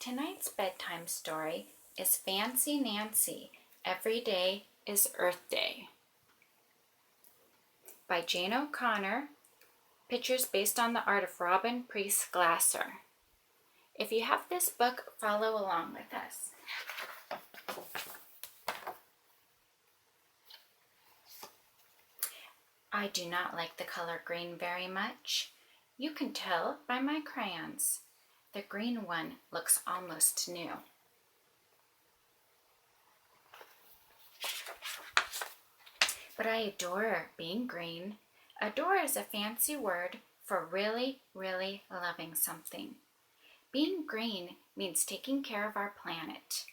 Tonight's bedtime story is Fancy Nancy, Every Day is Earth Day by Jane O'Connor, pictures based on the art of Robin Priest Glasser. If you have this book, follow along with us. I do not like the color green very much. You can tell by my crayons. The green one looks almost new. But I adore being green. Adore is a fancy word for really, really loving something. Being green means taking care of our planet.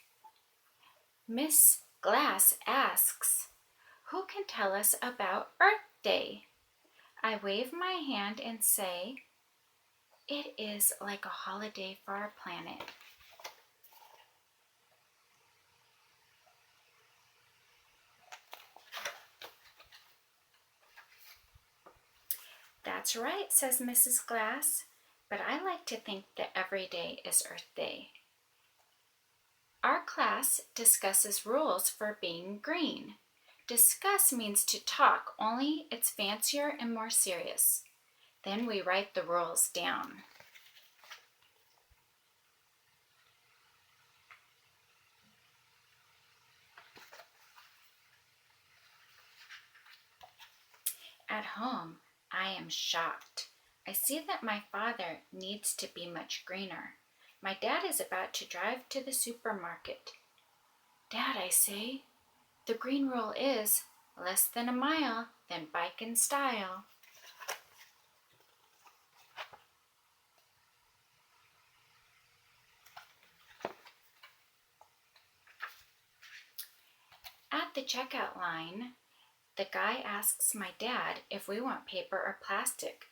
Miss Glass asks, who can tell us about Earth Day? I wave my hand and say, it is like a holiday for our planet. That's right, says Mrs. Glass, but I like to think that every day is Earth Day. Our class discusses rules for being green. Discuss means to talk, only it's fancier and more serious. Then we write the rules down. At home, I am shocked. I see that my father needs to be much greener. My dad is about to drive to the supermarket. Dad, I say, the green rule is less than a mile, then bike in style. At the checkout line, the guy asks my dad if we want paper or plastic.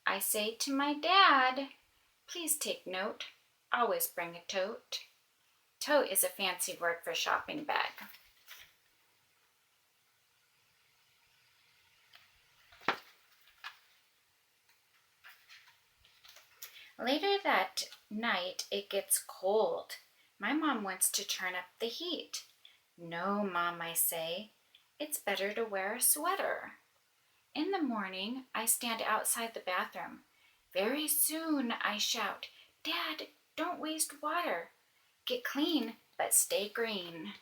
I say to my dad, please take note, always bring a tote. Tote is a fancy word for shopping bag. Later that night, it gets cold. My mom wants to turn up the heat. No, Mom, I say, it's better to wear a sweater. In the morning, I stand outside the bathroom. Very soon, I shout, Dad, don't waste water. Get clean, but stay green.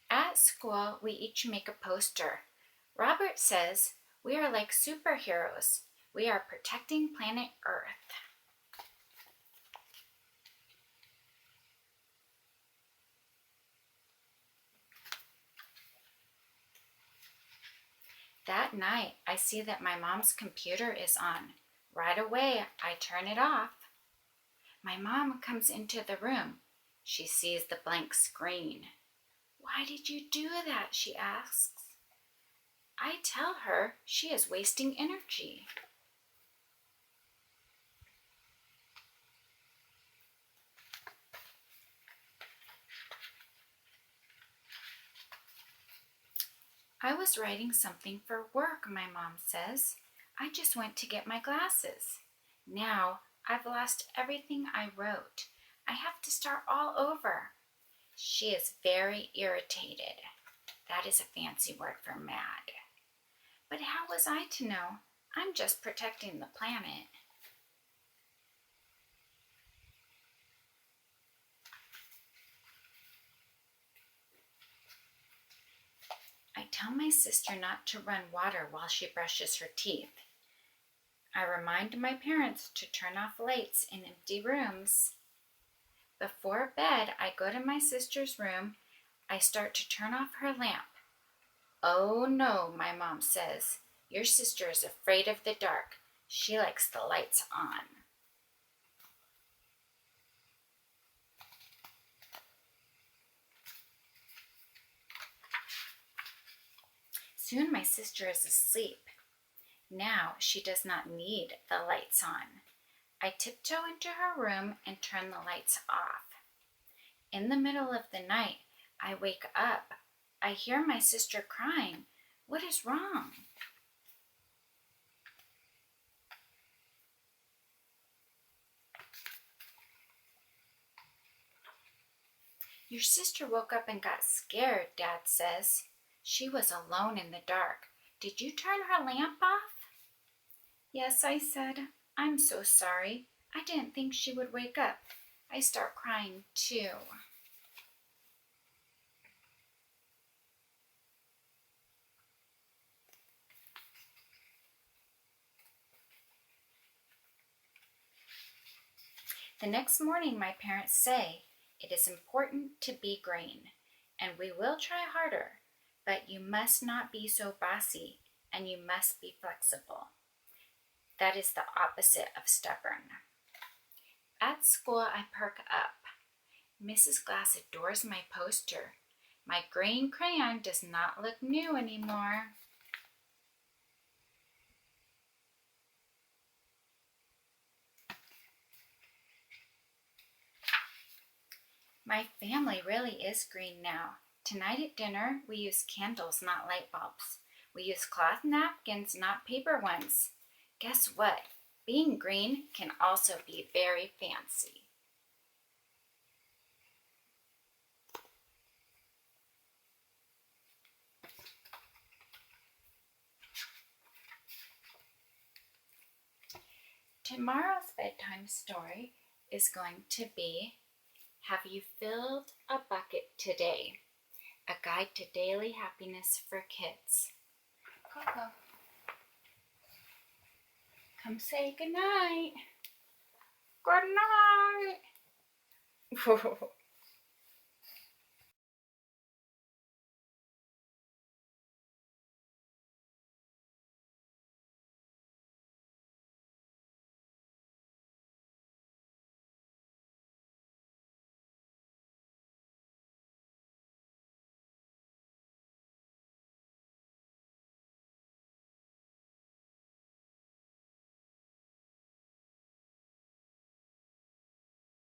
At school, we each make a poster. Robert says, we are like superheroes. We are protecting planet Earth. That night, I see that my mom's computer is on. Right away, I turn it off. My mom comes into the room. She sees the blank screen. Why did you do that? She asks. I tell her she is wasting energy. I was writing something for work, my mom says. I just went to get my glasses. Now I've lost everything I wrote. I have to start all over. She is very irritated. That is a fancy word for mad. But how was I to know? I'm just protecting the planet. I tell my sister not to run water while she brushes her teeth. I remind my parents to turn off lights in empty rooms. Before bed, I go to my sister's room. I start to turn off her lamp. Oh no, my mom says. Your sister is afraid of the dark. She likes the lights on. Soon my sister is asleep. Now she does not need the lights on. I tiptoe into her room and turn the lights off. In the middle of the night, I wake up. I hear my sister crying. What is wrong? Your sister woke up and got scared, Dad says. She was alone in the dark. Did you turn her lamp off? Yes, I said. I'm so sorry. I didn't think she would wake up. I start crying too. The next morning, my parents say, it is important to be green, and we will try harder, but you must not be so bossy, and you must be flexible. That is the opposite of stubborn. At school, I perk up. Mrs. Glass adores my poster. My green crayon does not look new anymore. My family really is green now. Tonight at dinner, we use candles, not light bulbs. We use cloth napkins, not paper ones. Guess what? Being green can also be very fancy. Tomorrow's bedtime story is going to be Have You Filled a Bucket Today? A Guide to Daily Happiness for Kids. Coco, come say goodnight. Good night.